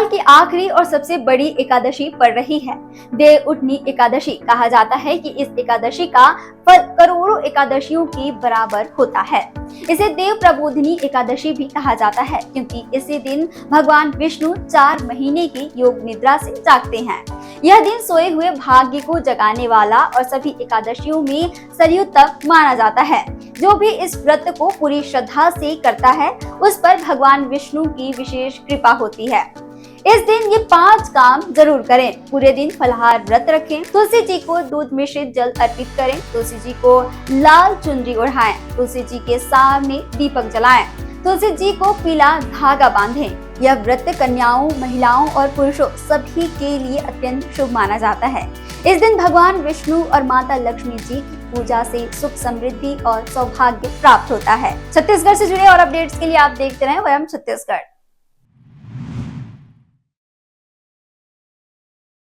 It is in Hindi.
साल की आखिरी और सबसे बड़ी एकादशी पड़ रही है। देव उठनी एकादशी कहा जाता है कि इस एकादशी का फल करोड़ों एकादशियों के बराबर होता है। इसे देव प्रबोधिनी एकादशी भी कहा जाता है क्योंकि इसी दिन भगवान विष्णु 4 महीने की योग निद्रा से जागते हैं। यह दिन सोए हुए भाग्य को जगाने वाला और सभी एकादशियों में सरयू तक माना जाता है। जो भी इस व्रत को पूरी श्रद्धा से करता है उस पर भगवान विष्णु की विशेष कृपा होती है। इस दिन ये 5 काम जरूर करें। पूरे दिन फलाहार व्रत रखें, तुलसी जी को दूध मिश्रित जल अर्पित करें, तुलसी जी को लाल चुनरी ओढ़ाएं, तुलसी जी के सामने दीपक जलाएं, तुलसी जी को पीला धागा बांधें। यह व्रत कन्याओं, महिलाओं और पुरुषों सभी के लिए अत्यंत शुभ माना जाता है। इस दिन भगवान विष्णु और माता लक्ष्मी जी की पूजा से सुख, समृद्धि और सौभाग्य प्राप्त होता है। छत्तीसगढ़ से जुड़े और अपडेट्स के लिए आप देखते रहें वयम छत्तीसगढ़।